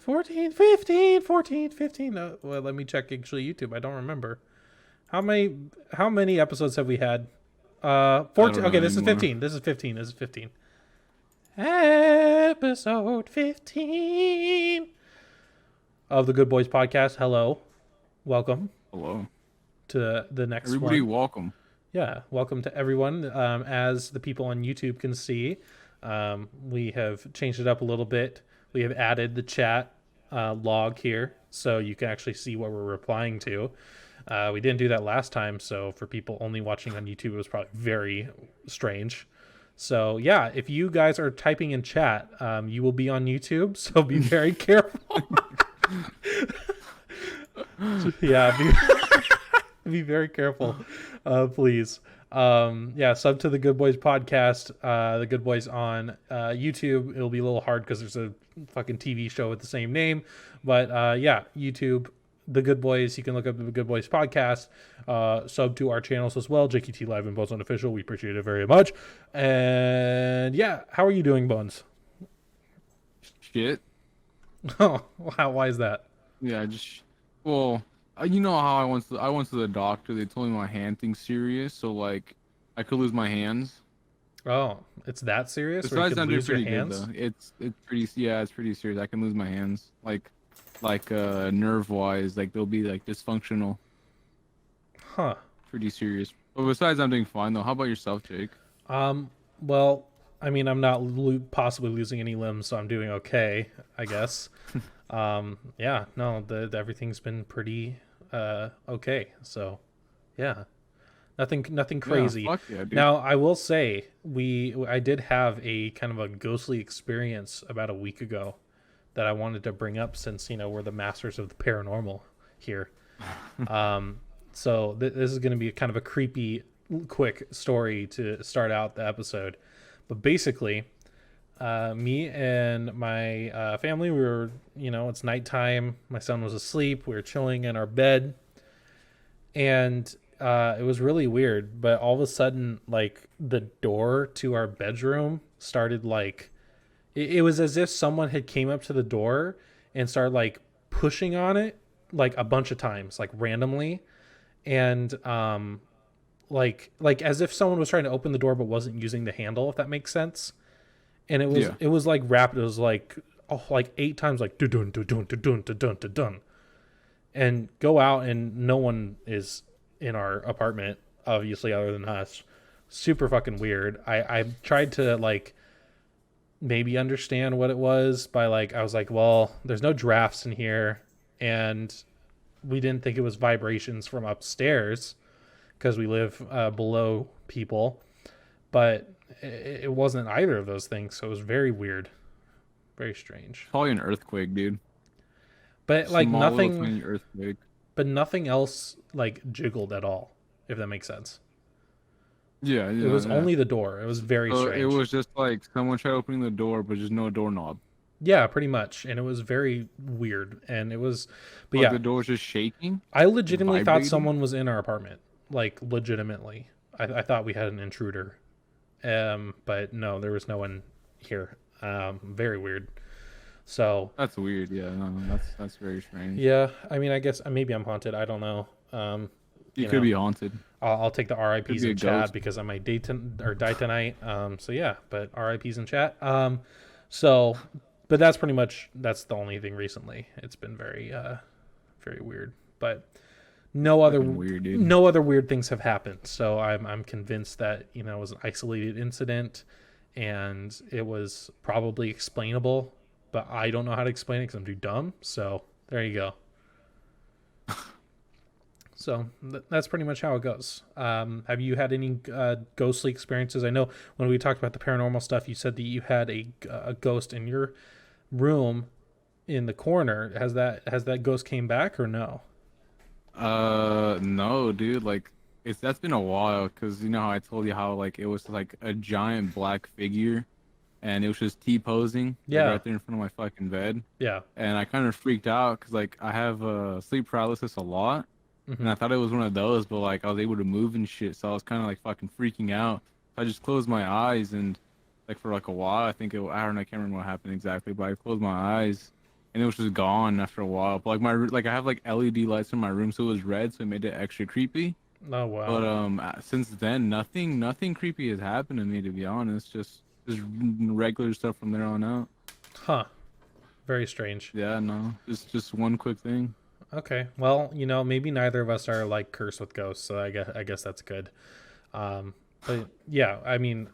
14, 15, 14, 15. Well, let me check actually YouTube. I don't remember. How many episodes have we had? 14. Okay, this is 15. This is 15. This is 15. Episode 15 of the Good Boys podcast. Hello. Welcome. Hello. To the next Everybody one. welcome. Yeah, welcome to everyone. As the people on YouTube can see, we have changed it up a little bit. We have added the chat log here, so you can actually see what we're replying to. We didn't do that last time, so for people only watching on YouTube, it was probably very strange. So yeah, if you guys are typing in chat, you will be on YouTube, so be very careful. Yeah, be very careful, please. Sub to the Good Boys podcast. The Good Boys on YouTube. It'll be a little hard because there's a fucking TV show with the same name, but YouTube, the Good Boys. You can look up the Good Boys podcast. Sub to our channels as well, JakeyTLive and BonesUnofficial. We appreciate it very much. And yeah, how are you doing, Bones? Shit. Oh, wow, why is that? Yeah, you know how I went to the doctor. They told me my hand thing's serious, so like I could lose my hands. Oh, it's that serious? Besides, I'm doing pretty good though. It's pretty serious. I can lose my hands, like nerve wise, like they'll be like dysfunctional. Huh. Pretty serious. But besides, I'm doing fine though. How about yourself, Jake? Well, I mean, I'm not possibly losing any limbs, so I'm doing okay, I guess. Everything's been pretty okay. So, yeah, nothing crazy. Yeah, fuck yeah, dude. Now, I will say I did have a kind of a ghostly experience about a week ago that I wanted to bring up since we're the masters of the paranormal here. So this is going to be kind of a creepy, quick story to start out the episode, but basically. Me and my family, we were, it's nighttime. My son was asleep. We were chilling in our bed. And it was really weird. But all of a sudden, like, the door to our bedroom started, like... It was as if someone had came up to the door and started, like, pushing on it, like, a bunch of times, like, randomly. And, like as if someone was trying to open the door but wasn't using the handle, if that makes sense. And it was like rapid. It was like 8 times, like dun dun dun dun dun dun dun, and go out and no one is in our apartment, obviously, other than us. Super fucking weird. I tried to like maybe understand what it was by I was like, well, there's no drafts in here, and we didn't think it was vibrations from upstairs because we live below people, but. It wasn't either of those things, so it was very weird, very strange. Probably an earthquake, dude. But like Small nothing, little tiny earthquake. But nothing else like jiggled at all, if that makes sense. Yeah, it was only the door. It was very strange. It was just like someone tried opening the door, but just no doorknob. Yeah, pretty much, and it was very weird, and it was, but like yeah, the door was just shaking. I legitimately thought someone was in our apartment, like legitimately. I thought we had an intruder. But no, there was no one here. Very weird. So that's weird. Yeah, no, that's very strange. Yeah, I mean, I guess maybe I'm haunted. I don't know. You could be haunted. I'll take the RIPs in chat because I might die tonight. So yeah, but RIPs in chat. But that's pretty much the only thing recently. It's been very, very weird. But no other weird things have happened. So I'm convinced that it was an isolated incident, and it was probably explainable, but I don't know how to explain it because I'm too dumb. So there you go. So that's pretty much how it goes. Have you had any ghostly experiences? I know when we talked about the paranormal stuff, you said that you had a ghost in your room in the corner. Has that ghost came back or no? No, dude. Like that's been a while, because you know how I told you how like it was like a giant black figure, and it was just T-posing right there in front of my fucking bed. Yeah. And I kind of freaked out because like I have sleep paralysis a lot. And I thought it was one of those, but like I was able to move and shit, so I was kind of like fucking freaking out. I just closed my eyes, and like for like a while, I don't know, I can't remember what happened exactly, but I closed my eyes, and it was just gone after a while. But like I have like LED lights in my room, so it was red, so it made it extra creepy. Oh wow. But since then, nothing creepy has happened to me, to be honest. Just regular stuff from there on out. Huh. Very strange. Yeah, no, just one quick thing. Okay. Well, maybe neither of us are like cursed with ghosts, so I guess that's good. But yeah, I mean,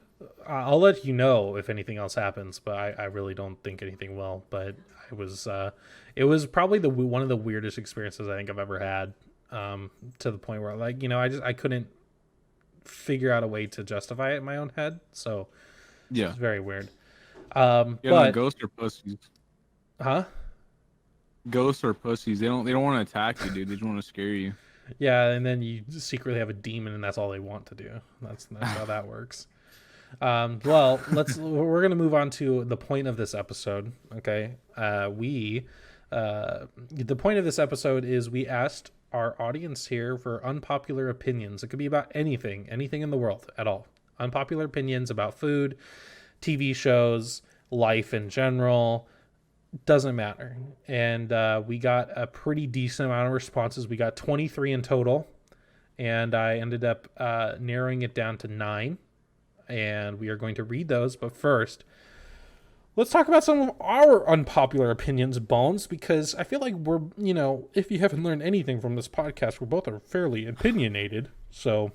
I'll let you know if anything else happens, but I really don't think anything will. But it was probably one of the weirdest experiences I think I've ever had. To the point where like, I couldn't figure out a way to justify it in my own head. So Yeah, it's very weird. yeah. No, But ghosts are pussies. huh? Ghosts are pussies. They don't want to attack you, dude. They just want to scare you. Yeah, and then you secretly have a demon, and that's all they want to do. That's how that works. Well, we're gonna move on to the point of this episode. Okay, the point of this episode is we asked our audience here for unpopular opinions. It could be about anything in the world at all. Unpopular opinions about food, TV shows, life in general. Doesn't matter. And we got a pretty decent amount of responses. We got 23 in total, and I ended up narrowing it down to 9, and we are going to read those. But first, let's talk about some of our unpopular opinions, Bones, because I feel like we're, if you haven't learned anything from this podcast, we both are fairly opinionated. So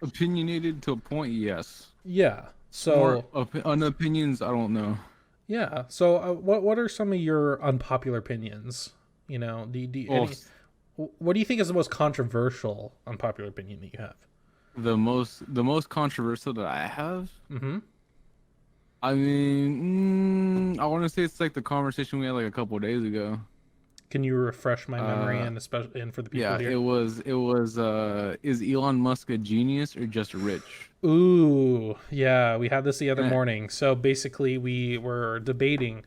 Opinionated to a point, yes. yeah. So unopinions, I don't know. yeah. So what are some of your unpopular opinions? What do you think is the most controversial unpopular opinion that you have? The most controversial that I have. Mm-hmm. I mean, I want to say it's like the conversation we had like a couple of days ago. Can you refresh my memory and especially for the people here? It was is Elon Musk a genius or just rich? Ooh, yeah, we had this the other morning. So basically we were debating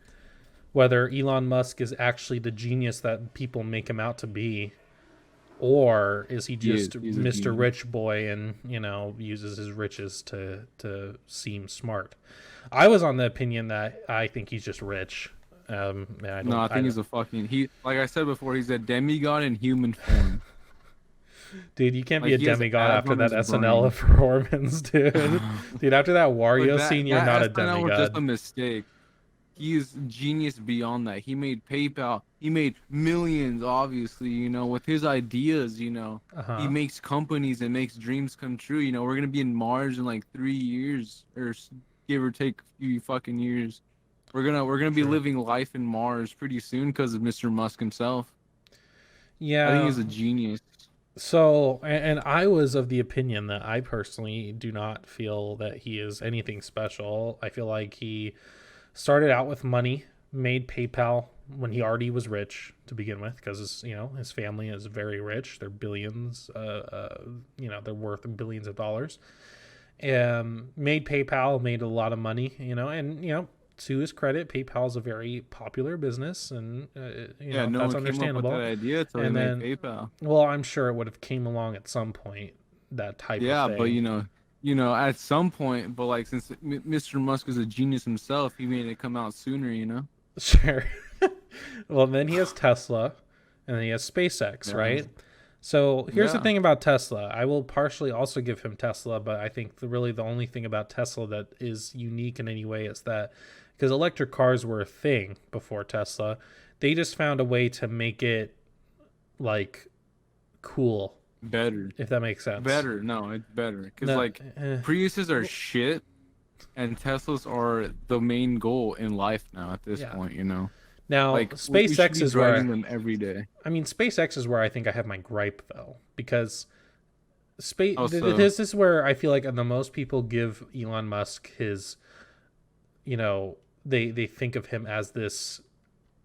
whether Elon Musk is actually the genius that people make him out to be, or is he just Mr. Rich Boy and, uses his riches to seem smart. I was on the opinion that I think he's just rich. I think he's like I said before, he's a demigod in human form. Dude, you can't be a demigod after that SNL performance, dude. Dude, after that Wario scene, you're not a demigod. Was just a mistake. He is genius beyond that. He made PayPal. He made millions, obviously, with his ideas, He makes companies and makes dreams come true. We're going to be in Mars in like 3 years or give or take a few fucking years. We're gonna be living life in Mars pretty soon because of Mr. Musk himself. Yeah, I think he's a genius. So, and I was of the opinion that I personally do not feel that he is anything special. I feel like he started out with money, made PayPal when he already was rich to begin with, because his family is very rich. They're billions. They're worth billions of dollars. Made PayPal, made a lot of money. And to his credit, PayPal is a very popular business, and that's understandable. Came up with that idea until they made PayPal. Well, I'm sure it would have came along at some point, that type of thing. Yeah, but at some point, but like since Mr. Musk is a genius himself, he made it come out sooner. Sure. Well, then he has Tesla, and then he has SpaceX, right? So here's the thing about Tesla. I will partially also give him Tesla, but I think really the only thing about Tesla that is unique in any way is that because electric cars were a thing before Tesla, they just found a way to make it like cool. Better. If that makes sense. Better. No, it's better. Because Priuses are shit and Teslas are the main goal in life now at this point, Now, like, SpaceX is where them every day. I mean, SpaceX is where I think I have my gripe though, because this is where I feel like the most people give Elon Musk his, they think of him as this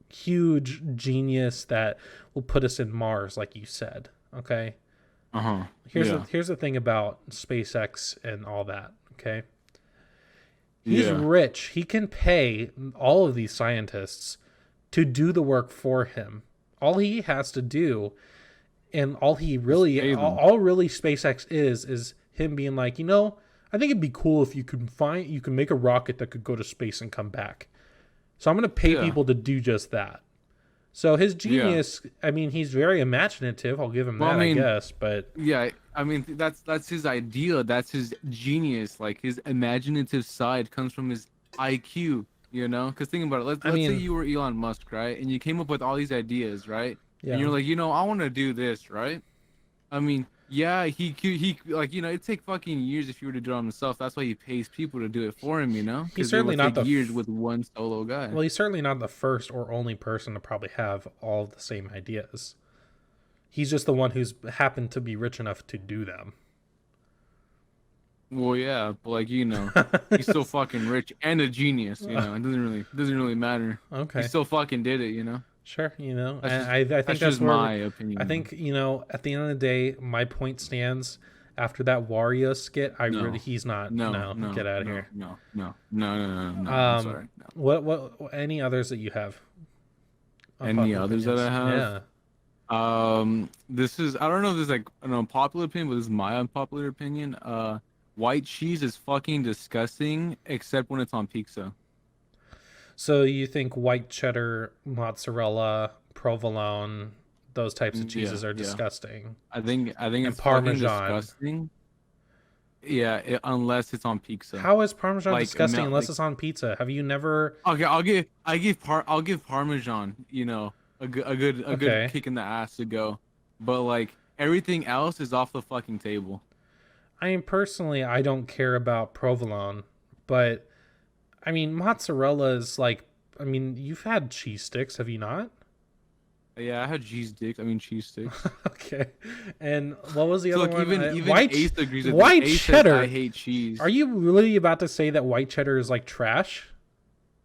huge genius that will put us in Mars, like you said. Okay. Here's the thing about SpaceX and all that. Okay. He's rich. He can pay all of these scientists to do the work for him. All he has to do, and all really SpaceX is him being like, I think it'd be cool if you can make a rocket that could go to space and come back. So I'm going to pay people to do just that. So his genius, I mean, he's very imaginative. I'll give him that, I guess. But yeah, I mean, that's his idea. That's his genius. Like his imaginative side comes from his IQ. You know, because think about it. Let's say you were Elon Musk, right? And you came up with all these ideas, right? Yeah. And you're like, I want to do this, right? I mean, yeah, he like, it'd take fucking years if you were to do it on himself. That's why he pays people to do it for him, He's certainly not the years with one solo guy. Well, he's certainly not the first or only person to probably have all the same ideas. He's just the one who's happened to be rich enough to do them. Well, yeah, but like he's so fucking rich and a genius. It doesn't really matter. Okay, he still fucking did it. Sure, I think that's my opinion. I think at the end of the day, my point stands. After that Wario skit, he's not. No, get out of here. No. I'm sorry. No. What any others that you have? Any others that I have? Yeah. This is, I don't know if this is like an unpopular opinion, but this is my unpopular opinion. White cheese is fucking disgusting, except when it's on pizza. So you think white cheddar, mozzarella, provolone, those types of cheeses are disgusting? I think it's Parmesan disgusting. Yeah, unless it's on pizza. How is Parmesan disgusting unless it's on pizza? Have you never? Okay, I'll give Parmesan, a good kick in the ass to go, but like everything else is off the fucking table. I mean, personally, I don't care about provolone, but I mean, mozzarella is like, I mean, you've had cheese sticks, have you not? Yeah, I had cheese sticks. Cheese sticks. Okay. And what was the other one? Even white, Ace agrees with white Ace cheddar. I hate cheese. Are you really about to say that white cheddar is like trash?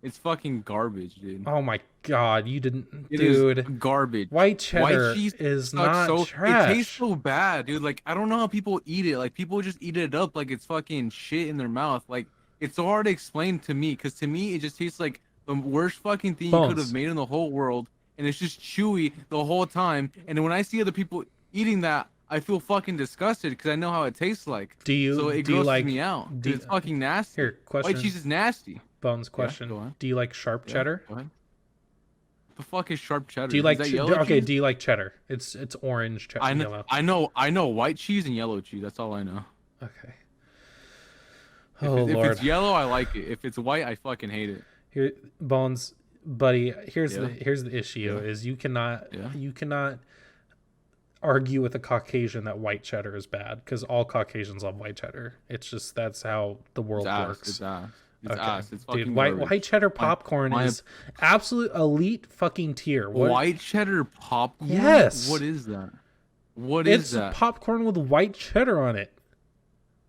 It's fucking garbage, dude. Oh my god, you didn't, it dude. Is garbage. White cheddar is not trash. It tastes so bad, dude. Like, I don't know how people eat it. Like, people just eat it up like it's fucking shit in their mouth. Like, it's so hard to explain to me, because to me it just tastes like the worst fucking thing you could have made in the whole world, and it's just chewy the whole time. And then when I see other people eating that, I feel fucking disgusted because I know how it tastes like. So it grosses me out. It's fucking nasty. Here, question. White cheese is nasty. Bones, question. Yeah, do you like sharp cheddar? Go ahead. The fuck is sharp cheddar? Do you like yellow cheese? Do you like cheddar? It's orange cheddar. Yellow. I know white cheese and yellow cheese. That's all I know. Okay. If it's yellow, I like it. If it's white, I fucking hate it. Here, Bones, buddy. Here's the issue: is you cannot argue with a Caucasian that white cheddar is bad, because all Caucasians love white cheddar. It's just that's how the world works. It's ass. It's fucking dude, white cheddar popcorn is absolute elite fucking tier. White cheddar popcorn? Yes. What is that? It's popcorn with white cheddar on it.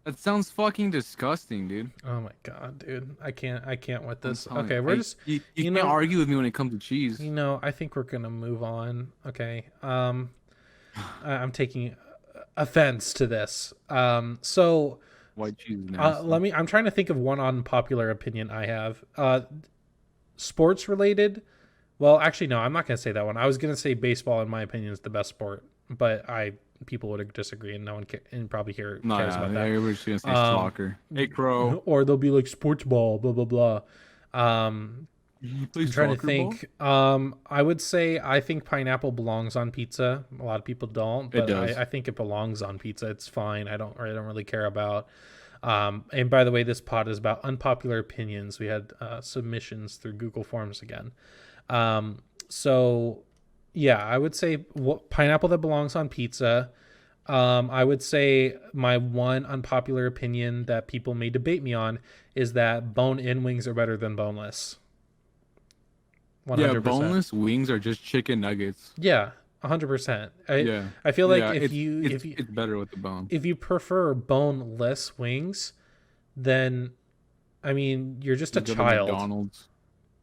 That sounds fucking disgusting, dude. Oh my god, dude. I can't with this. Okay, we're just you can't argue with me when it comes to cheese. I think we're gonna move on. Okay. I'm taking offense to this. So white cheese is nasty. I'm trying to think of one unpopular opinion I have. Sports related. Well, actually no, I'm not gonna say that one. I was gonna say baseball, in my opinion, is the best sport, but people would disagree, and no one probably cares about that. Everybody's gonna say soccer. Hey, crow. Or they'll be like sports ball, blah blah blah. I'm trying to think. I would say I think pineapple belongs on pizza. A lot of people don't, but I think it belongs on pizza. It's fine. I don't really care about. And by the way, this pod is about unpopular opinions. We had submissions through Google Forms again. So yeah, I would say pineapple that belongs on pizza. I would say my one unpopular opinion that people may debate me on is that bone-in wings are better than boneless. 100%. Yeah, boneless wings are just chicken nuggets. Yeah, 100%. I feel like it's better with the bone. If you prefer boneless wings, then I mean you're just a child. McDonald's.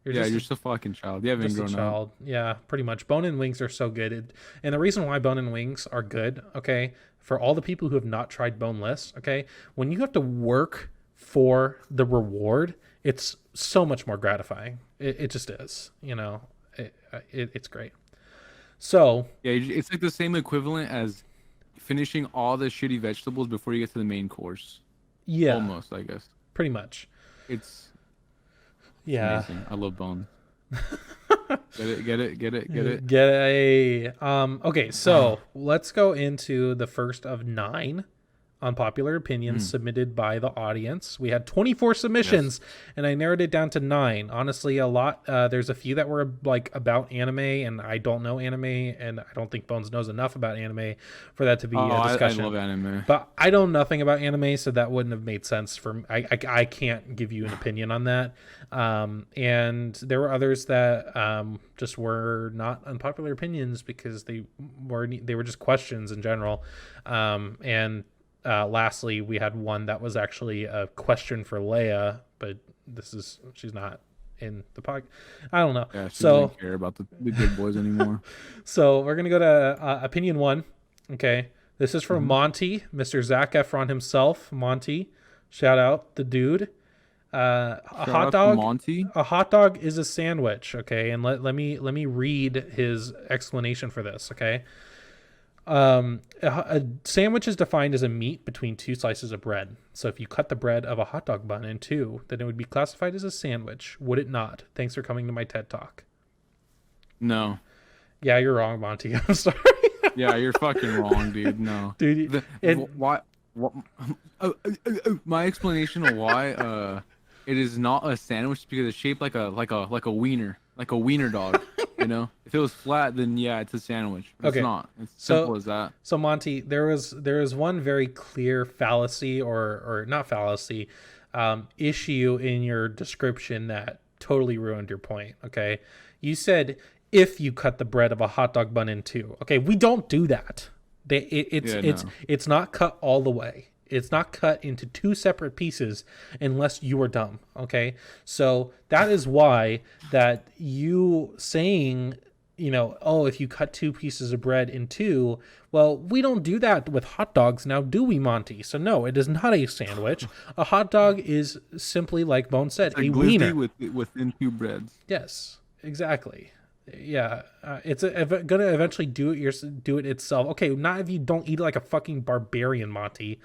You're just a fucking child. You haven't grown up. Yeah, pretty much. Bone-in wings are so good. And the reason why bone-in wings are good, okay, for all the people who have not tried boneless, okay, when you have to work for the reward, it's so much more gratifying. It just is. It's great. So yeah, it's like the same equivalent as finishing all the shitty vegetables before you get to the main course. Yeah, almost, I guess. Pretty much. It's yeah. amazing. I love bone. Get a okay, so let's go into the first of 9 unpopular opinions submitted by the audience. We had 24 submissions, and I narrowed it down to 9. Honestly, a lot. There's a few that were like about anime, and I don't know anime, and I don't think Bones knows enough about anime for that to be a discussion. I love anime, but I know nothing about anime, so that wouldn't have made sense for me. I can't give you an opinion on that. And there were others that just were not unpopular opinions because they were just questions in general. And lastly, we had one that was actually a question for Leia, but she's not in the podcast. I don't know. Yeah, she doesn't care about the big boys anymore. So we're gonna go to opinion 1. Okay, this is from Monty, Mr. Zac Efron himself. Monty, shout out the dude. A hot dog. Monty. A hot dog is a sandwich. Okay, and let me read his explanation for this. Okay. A sandwich is defined as a meat between 2 slices of bread. So if you cut the bread of a hot dog bun in 2, then it would be classified as a sandwich, would it not? Thanks for coming to my TED Talk. No. Yeah, you're wrong, Monty. I'm sorry. Yeah, you're fucking wrong, dude. No. Dude, why? My explanation of why it is not a sandwich is because it's shaped like a wiener, like a wiener dog. You know, if it was flat, then yeah, it's a sandwich. It's not. It's simple as that. So Monty, there is one very clear fallacy or not fallacy, issue in your description that totally ruined your point. Okay, you said if you cut the bread of a hot dog bun in 2. Okay, we don't do that. It's not cut all the way. It's not cut into 2 separate pieces unless you are dumb. Okay, so that is why that you saying, if you cut 2 pieces of bread in 2, well, we don't do that with hot dogs now, do we, Monty? So no, it is not a sandwich. A hot dog is simply, like Bone said, a wiener within 2 breads. Yes, exactly. Yeah, it's gonna eventually do it itself. Okay, not if you don't eat it like a fucking barbarian, Monty.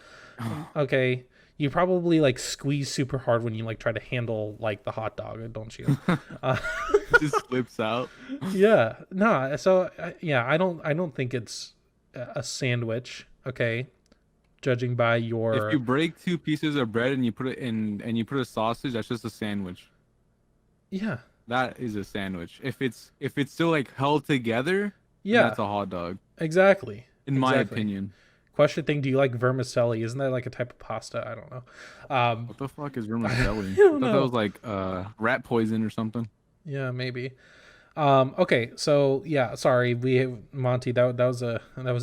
Okay, you probably like squeeze super hard when you like try to handle like the hot dog, don't you? It just slips out. Yeah, no. So yeah, I don't think it's a sandwich. Okay, judging by your. If you break 2 pieces of bread and you put it in and you put a sausage, that's just a sandwich. Yeah. That is a sandwich. If it's still like held together, that's a hot dog. Exactly. In my opinion. Question thing: do you like vermicelli? Isn't that like a type of pasta? I don't know. What the fuck is vermicelli? I thought that was like rat poison or something. Yeah, maybe. Okay, so yeah, sorry, Monty. That was an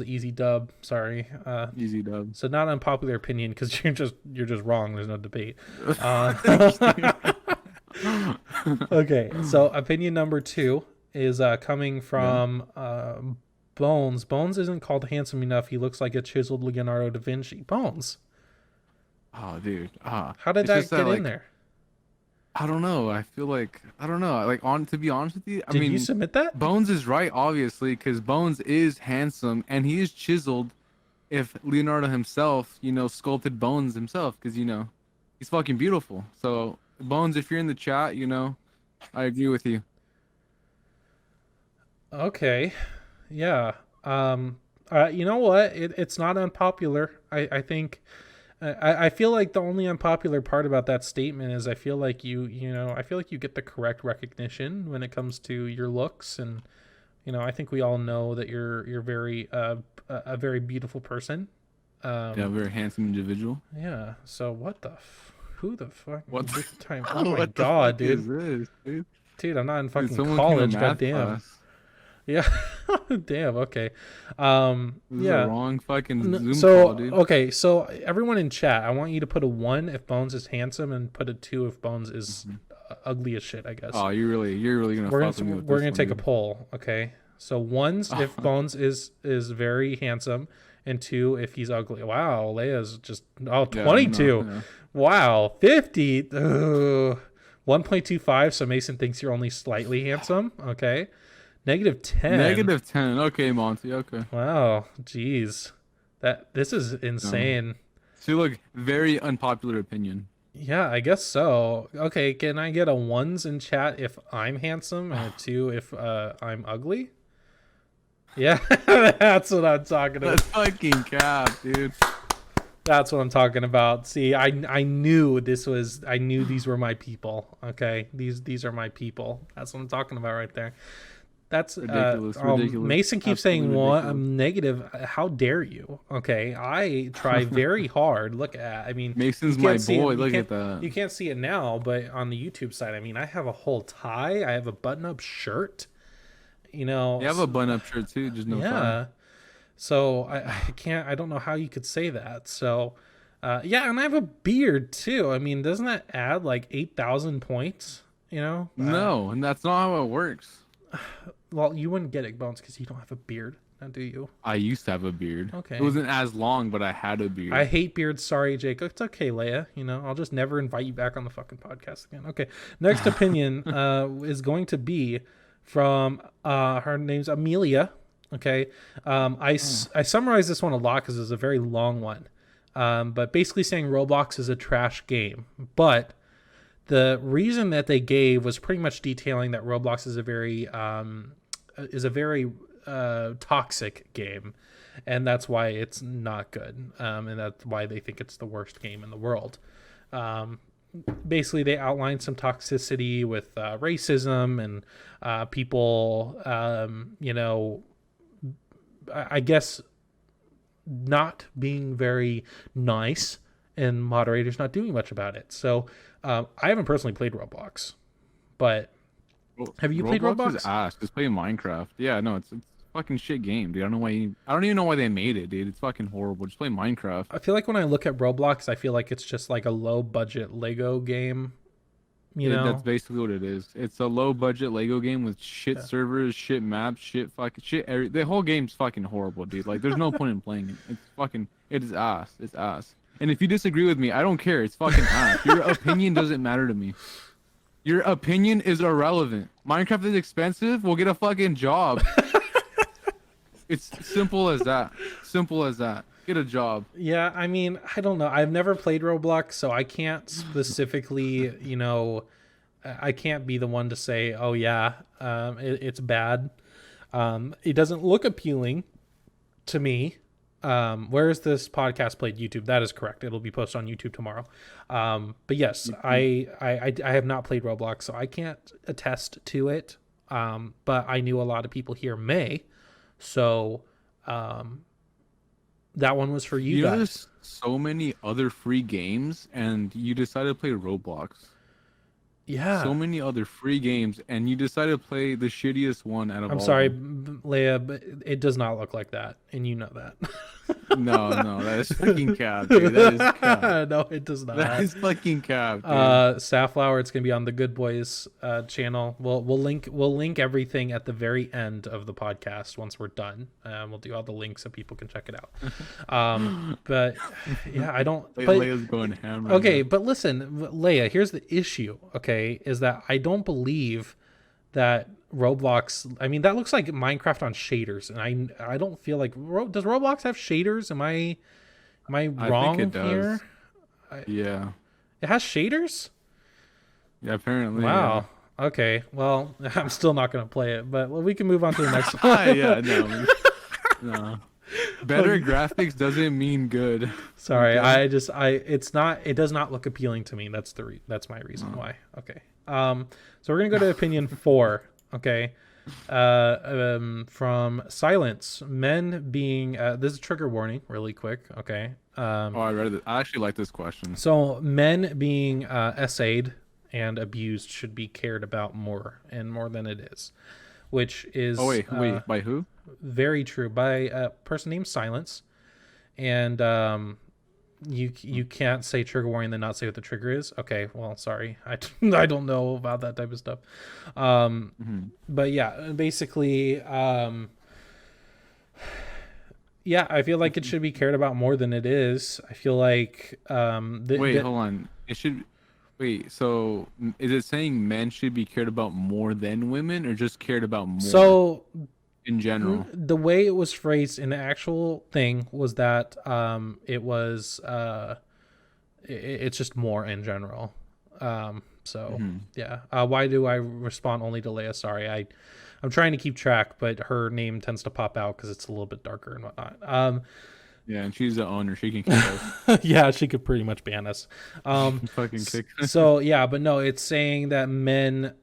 easy dub. Sorry. Easy dub. So not unpopular opinion because you're just wrong. There's no debate. Okay, so opinion number 2 is coming from Bones. Bones isn't called handsome enough. He looks like a chiseled Leonardo Davinci. Bones. Oh, dude. How did that get in there? I don't know. I feel like I don't know. Like to be honest with you, Did you submit that? Bones is right, obviously, because Bones is handsome and he is chiseled. If Leonardo himself, sculpted Bones himself, because he's fucking beautiful. So. Bones, if you're in the chat, I agree with you. Okay. Yeah. You know what? It's not unpopular. I think I feel like the only unpopular part about that statement is I feel like you get the correct recognition when it comes to your looks, and I think we all know that you're very a very beautiful person. Yeah, a very handsome individual. Yeah. So what the who the fuck? What the time? Oh my god, dude. Is this, dude, I'm not in fucking college. Goddamn. Yeah. Damn. Okay. Yeah. The wrong fucking Zoom call, dude. Okay. So everyone in chat, I want you to put a 1 if Bones is handsome and put a 2 if Bones is ugly as shit, I guess. Oh, you're really gonna. We're gonna take a poll. Okay. So 1's if Bones is very handsome, and 2 if he's ugly. Wow, Leia's just 22. Yeah. Wow, 50. 1.25. So Mason thinks you're only slightly handsome. Okay. -10. -10. Okay, Monty. Okay. Wow. Jeez. This is insane. So look, very unpopular opinion. Yeah, I guess so. Okay, can I get a ones in chat if I'm handsome and a two if I'm ugly? Yeah, that's what I'm talking about. That's fucking cap, dude. That's what I'm talking about. See, I knew I knew these were my people. Okay, these are my people. That's what I'm talking about right there. That's ridiculous. Mason keeps Absolutely saying what ridiculous. I'm negative. How dare you? Okay, I try very hard. Look at, I mean, Mason's you my can't see boy. it, Look at that. you can't see it now, but on the YouTube side, I mean, I have a whole tie. I have a button-up shirt. You know, You have a button-up shirt too, just no tie. So I don't know how you could say that. So yeah, and I have a beard too. I mean, doesn't that add like 8,000 points? You know? No, and that's not how it works. Well, you wouldn't get it, Bones, because you don't have a beard, now do you? I used to have a beard. Okay. It wasn't as long, but I had a beard. I hate beards. Sorry, Jake. It's okay, Leia. You know, I'll just never invite you back on the fucking podcast again. Okay. Next opinion is going to be from her name's Amelia. Okay. I summarize this one a lot because it's a very long one. But basically saying Roblox is a trash game. But the reason that they gave was pretty much detailing that Roblox is a very toxic game, and that's why it's not good, and that's why they think it's the worst game in the world. Basically, they outlined some toxicity with racism and people, you know, I guess not being very nice and moderators not doing much about it. So I haven't personally played Roblox, but have you played Roblox? Is ass. Just play Minecraft. Yeah, no, it's a fucking shit game, dude. I don't know why. I don't even know why they made it, dude. It's fucking horrible. Just play Minecraft. I feel like when I look at Roblox, I feel like it's just like a low budget Lego game. You know, that's basically what it is. It's a low budget Lego game with shit servers, shit maps, shit fucking shit. The whole game's fucking horrible, dude. Like, there's no point in playing it. It's fucking. It is ass. It's ass. And if you disagree with me, I don't care. It's fucking ass. Your opinion doesn't matter to me. Your opinion is irrelevant. Minecraft is expensive. We'll get a fucking job. It's simple as that. Simple as that. Get a job. Yeah, I mean, I don't know. I've never played Roblox, so I can't specifically, you know, I can't be the one to say, oh yeah, it's bad. It doesn't look appealing to me. Where is this podcast played? YouTube. That is correct. It'll be posted on YouTube tomorrow. But yes, I have not played Roblox, so I can't attest to it. But I knew a lot of people here may. So that one was for you guys. There's so many other free games, and you decided to play Roblox. Yeah. So many other free games, and you decided to play the shittiest one out of all. I'm sorry, Leia, but it does not look like that, and you know that. No, that is fucking cap, dude. That is cap. No, it does not. That is fucking cap, dude. Safflower, it's gonna be on the Good Boys channel. We'll link everything at the very end of the podcast once we're done. We'll do all the links so people can check it out. But yeah, I don't. Leia's going hammer. Okay, but listen, Leia, here's the issue. Okay, is that I don't believe that Roblox, I mean, that looks like Minecraft on shaders, and I don't feel like does Roblox have shaders? Am I wrong think it does. here? Yeah. It has shaders? Yeah, apparently. Wow. Yeah. Okay. Well, I'm still not going to play it, but we can move on to the next one. Yeah, no. Better graphics doesn't mean good. Sorry, it does not look appealing to me. That's my reason why. Okay. So we're going to go to opinion 4. Okay. From Silence, men being this is a trigger warning really quick. Okay. I read it. I actually like this question. So men being essayed and abused should be cared about more than it is, which is wait, by who? Very true, by a person named Silence. And you can't say trigger warning and then not say what the trigger is. Okay, well, sorry, I don't know about that type of stuff. But yeah, basically, yeah, I feel like it should be cared about more than it is. I feel like hold on, it should. Wait, so is it saying men should be cared about more than women, or just cared about more? So in general, the way it was phrased in the actual thing was that it was it's just more in general. So Mm-hmm. yeah. Why do I respond only to Leia? Sorry, I'm trying to keep track, but her name tends to pop out because it's a little bit darker and whatnot. Yeah, and she's the owner. She can kick us. Yeah, she could pretty much ban us. She can fucking kick us. So yeah, but no, it's saying that men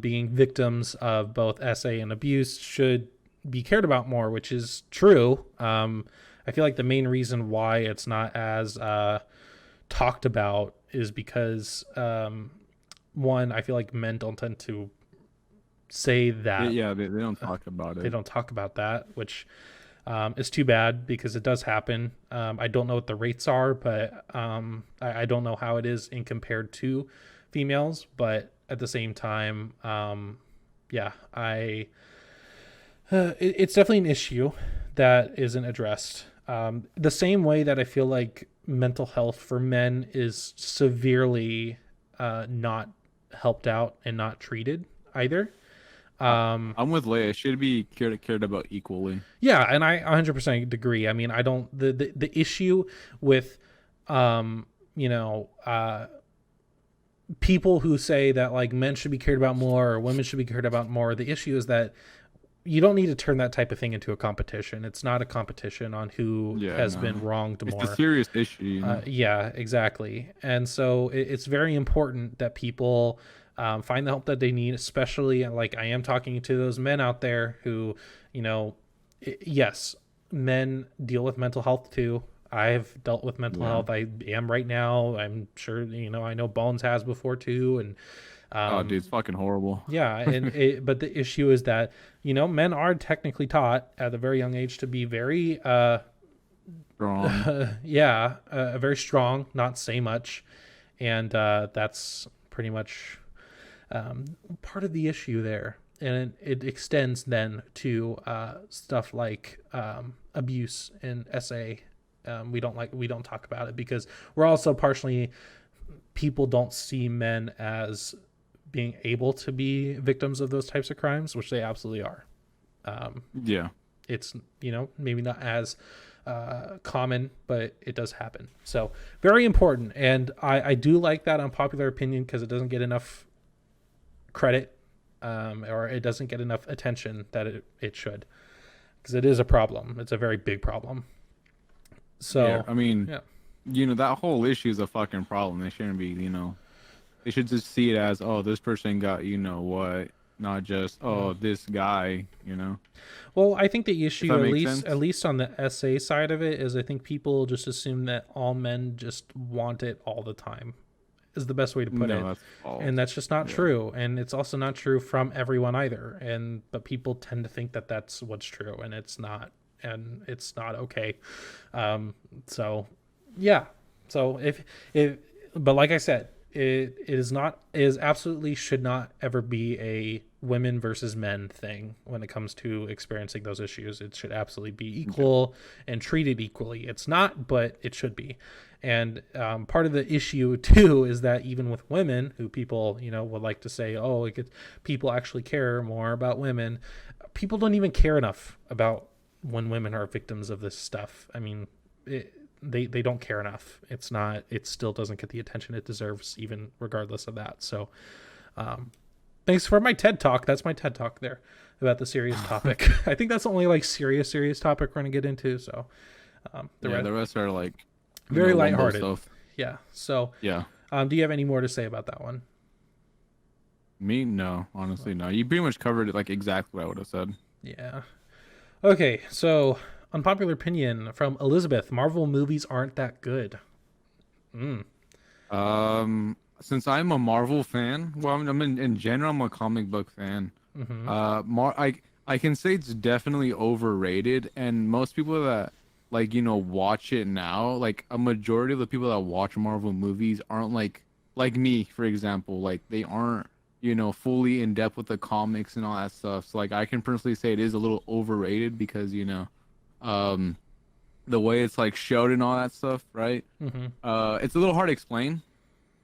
being victims of both SA and abuse should be cared about more, which is true. I feel like the main reason why it's not as talked about is because one, I feel like men don't tend to say that. Yeah, they don't talk about it. They don't talk about that, which is too bad because it does happen. I don't know what the rates are, but I don't know how it is in compared to females. But at the same time, yeah, it's definitely an issue that isn't addressed. The same way that I feel like mental health for men is severely not helped out and not treated either. I'm with Leia. It should be cared about equally. Yeah, and I 100% agree. I mean, I don't the issue with you know, people who say that like men should be cared about more or women should be cared about more, the issue is that you don't need to turn that type of thing into a competition. It's not a competition on who has been wronged more. It's a serious issue. You know? Yeah, exactly. And so it's very important that people find the help that they need, especially like I am talking to those men out there who, you know, yes, men deal with mental health too. I've dealt with mental health. I am right now. I'm sure, you know, I know Bones has before too. And oh, dude, it's fucking horrible. Yeah, and but the issue is that, you know, men are technically taught at a very young age to be very strong. Very strong, not say much, and that's pretty much part of the issue there. And it extends then to stuff like abuse in SA. We don't talk about it because we're also partially, people don't see men as being able to be victims of those types of crimes, which they absolutely are. Yeah, it's, you know, maybe not as common, but it does happen. So very important. And I do like that unpopular opinion because it doesn't get enough credit, or it doesn't get enough attention that it should, because it is a problem. It's a very big problem. So yeah, I mean, you know, that whole issue is a fucking problem. They shouldn't be, you know, they should just see it as, oh, this person got, you know what, not just, oh, this guy, you know. Well, I think the issue, at least on the SA side of it, is I think people just assume that all men just want it all the time, is the best way to put it. That's false. And that's just not true. And it's also not true from everyone either. But people tend to think that that's what's true, and it's not. And it's not okay. So yeah. So but like I said, it is absolutely should not ever be a women versus men thing when it comes to experiencing those issues. It should absolutely be equal and treated equally. It's not, but it should be. And part of the issue too is that even with women, who people, you know, would like to say, oh, people actually care more about women. People don't even care enough about when women are victims of this stuff. I mean, they don't care enough. It still doesn't get the attention it deserves, even regardless of that. So thanks for my TED Talk. That's my TED Talk there about the serious topic. I think that's the only like serious topic we're going to get into. So the rest are like very lighthearted stuff. Yeah. So yeah. Do you have any more to say about that one? Me? No, honestly, no. You pretty much covered it like exactly what I would have said. Yeah. Okay, so unpopular opinion from Elizabeth: Marvel movies aren't that good. Since I'm a Marvel fan, well, I'm in general, I'm a comic book fan. I can say it's definitely overrated, and most people that like, you know, watch it now, like a majority of the people that watch Marvel movies aren't like me, for example. Like they aren't, you know, fully in depth with the comics and all that stuff. So like I can personally say it is a little overrated because, you know, the way it's like showed and all that stuff, right? It's a little hard to explain,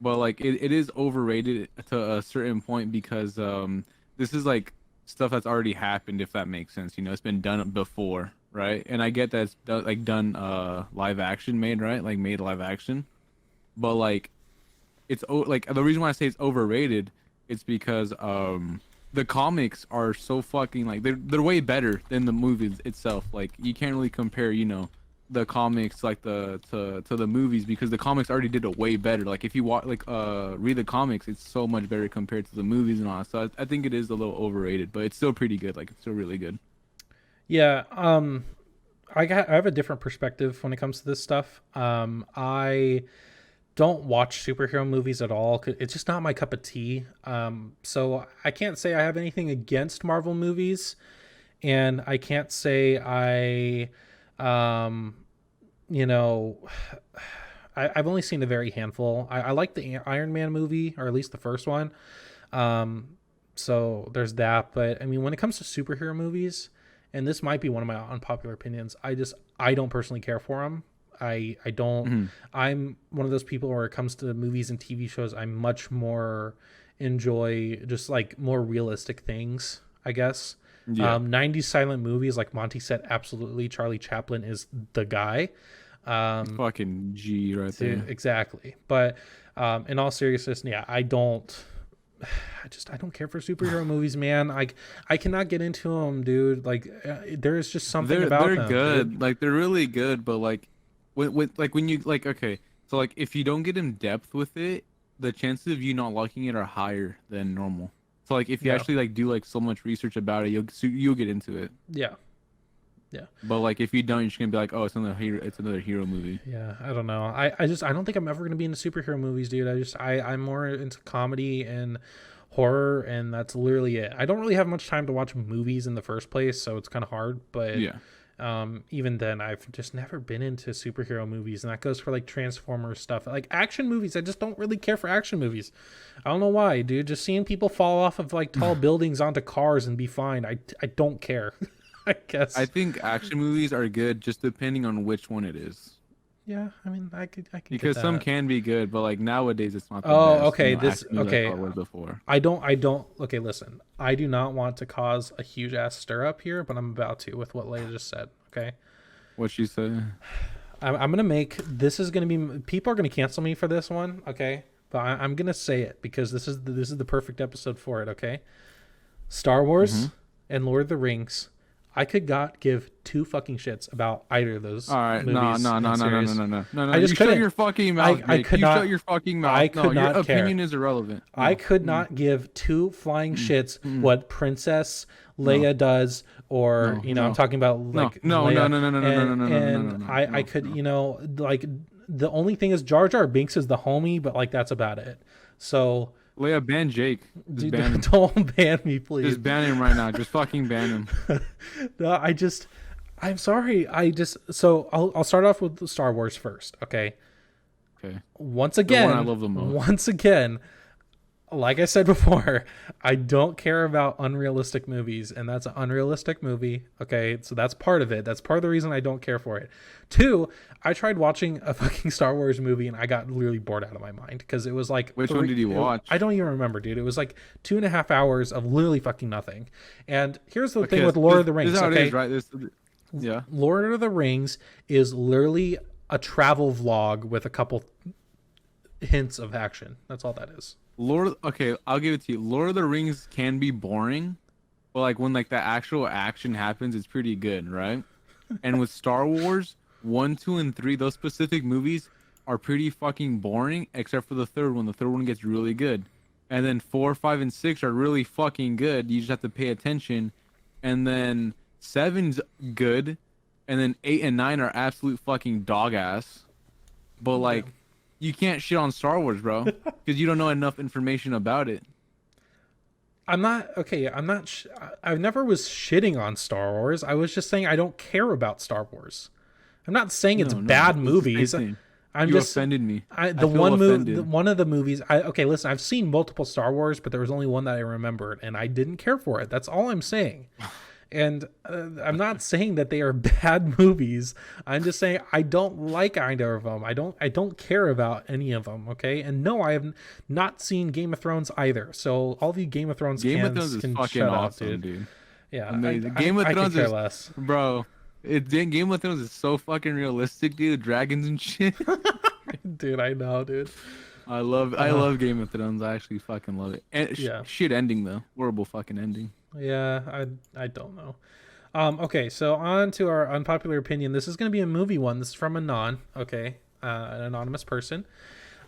but like it is overrated to a certain point because this is like stuff that's already happened, if that makes sense. You know, it's been done before, right? And I get that it's done live action made, right? Like made live action. but like like the reason why I say it's overrated, it's because the comics are so fucking like they're way better than the movies itself. Like you can't really compare, the comics like to the movies because the comics already did it way better. Like if you watch read the comics, it's so much better compared to the movies and all. So I think it is a little overrated, but it's still pretty good. Like it's still really good. Yeah, I have a different perspective when it comes to this stuff. I don't watch superhero movies at all. It's just not my cup of tea. So I can't say I have anything against Marvel movies, and I can't say um, you know, I've only seen a very handful. I like the Iron Man movie, or at least the first one. So there's that. But I mean, when it comes to superhero movies, and this might be one of my unpopular opinions, I don't personally care for them. I don't. Mm-hmm. I'm one of those people where it comes to movies and TV shows, I much more enjoy just like more realistic things, I guess. Yeah. 90s silent movies, like Monty said, absolutely. Charlie Chaplin is the guy. Fucking G right there. Exactly. But in all seriousness, yeah, I don't care for superhero movies, man. I cannot get into them, dude. Like there is just something about them. They're good. Dude. Like they're really good, but like when you like okay, so like if you don't get in depth with it, the chances of you not liking it are higher than normal. So like if you actually like do like so much research about it, you'll get into it. Yeah. Yeah. But like if you don't, you're just gonna be like, oh, it's another hero movie. Yeah, I don't know. I don't think I'm ever gonna be into superhero movies, dude. I'm more into comedy and horror, and that's literally it. I don't really have much time to watch movies in the first place, so it's kind of hard. But yeah, even then, I've just never been into superhero movies, and that goes for like Transformers stuff. Like action movies, I just don't really care for action movies. I don't know why, dude. Just seeing people fall off of like tall buildings onto cars and be fine, I don't care. I guess. I think action movies are good, just depending on which one it is. Yeah, I mean, I can because get some that. can be good, but like nowadays it's not. The Oh, best, okay. like it was before. I don't. Okay, listen. I do not want to cause a huge ass stir up here, but I'm about to with what Leia just said. Okay. What she said. I'm gonna make this is gonna be. People are gonna cancel me for this one. Okay, but I'm gonna say it because this is the perfect episode for it. Okay. Star Wars and Lord of the Rings. I could not give two fucking shits about either of those. All right, movies no. I just shut your fucking mouth. I could you not. Shut your fucking mouth. I could not your care. opinion is irrelevant. No. I could not give two flying shits what Princess Leia does, or I'm talking about like Leia. No. I could like the only thing is Jar Jar Binks is the homie, but like that's about it. So. Leia, ban Jake. Just Dude, ban him. don't ban me, please. Just ban him right now. Just fucking ban him. No, I'm sorry. So I'll start off with Star Wars first, okay? Okay. Once again, the one I love the most. Once again, like I said before, I don't care about unrealistic movies, and that's an unrealistic movie, okay? So that's part of it. That's part of the reason I don't care for it. Two, I tried watching a fucking Star Wars movie, and I got literally bored out of my mind, because it was like... Which one did you watch? I don't even remember, dude. It was like 2.5 hours of literally fucking nothing. And here's the thing with Lord of the Rings, this is how okay? it is, right? Yeah. Lord of the Rings is literally a travel vlog with a couple hints of action. That's all that is. Okay, I'll give it to you. Lord of the Rings can be boring, but like when like the actual action happens, it's pretty good, right? And with Star Wars 1, 2, and 3, those specific movies are pretty fucking boring, except for the third one. The third one gets really good, and then 4, 5, and 6 are really fucking good. You just have to pay attention, and then 7's good, and then 8 and 9 are absolute fucking dog ass. But like. You can't shit on Star Wars, bro, because you don't know enough information about it. I never was shitting on Star Wars. I was just saying I don't care about Star Wars. I'm not saying it's bad movies. You offended me. One of the movies. Listen, I've seen multiple Star Wars, but there was only one that I remembered, and I didn't care for it. That's all I'm saying. And I'm not saying that they are bad movies. I'm just saying I don't like either of them. I don't care about any of them. Okay, and no, I have not seen Game of Thrones either. So all the Game of Thrones Game of Thrones is can fucking shut awesome, off, dude. Yeah, amazing. Game of Thrones is less. Bro. Game of Thrones is so fucking realistic, dude. Dragons and shit. Dude, I know, dude. I love Game of Thrones. I actually fucking love it. And Yeah. shit ending though. Horrible fucking ending. Yeah, I don't know. Okay, so on to our unpopular opinion. This is going to be a movie one. This is from Anon, okay, an anonymous person.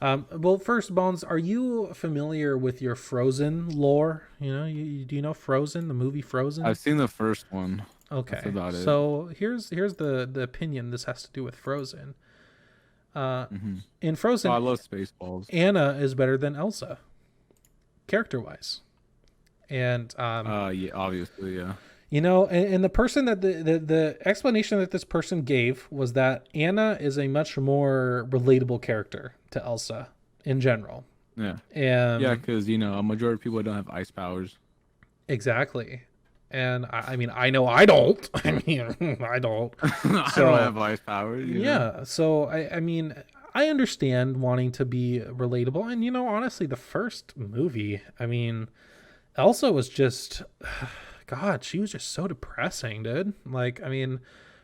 Well, first, Bones, are you familiar with your Frozen lore? You know, do you know Frozen, the movie Frozen? I've seen the first one. Okay, That's about it. so here's the opinion. This has to do with Frozen. In Frozen, I love Spaceballs. Anna is better than Elsa, character-wise, and yeah, obviously, yeah. you know, and the person that the explanation that this person gave was that Anna is a much more relatable character to Elsa in general. Yeah. And Yeah, because you know a majority of people don't have ice powers. Exactly. And I mean, I know I don't. I mean, I don't. I don't have ice powers. Yeah. So I mean, I understand wanting to be relatable, and you know, honestly, the first movie, I mean, Elsa was just. God, she was just so depressing, dude. Like, I mean,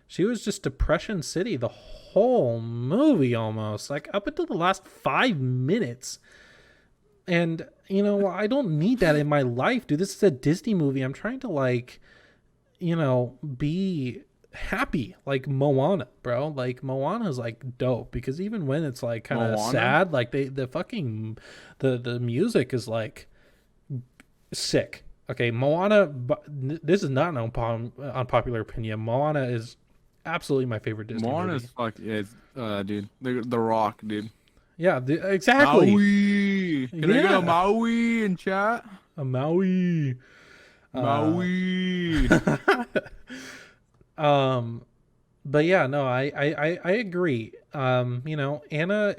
she was just Depression City the whole movie almost, like up until the last 5 minutes. And, you know, I don't need that in my life, dude. This is a Disney movie. I'm trying to, like, you know, be happy, like Moana, bro. Like, Moana's, like, dope because even when it's, like, kind of sad, like, the fucking, the music is, like, sick. Okay, Moana, this is not an unpopular opinion. Moana is absolutely my favorite Disney movie. Moana's dude. The Rock, dude. Yeah, exactly. Maui. Can I get a Maui in chat? A Maui. Maui. But yeah, no, I agree. You know, Anna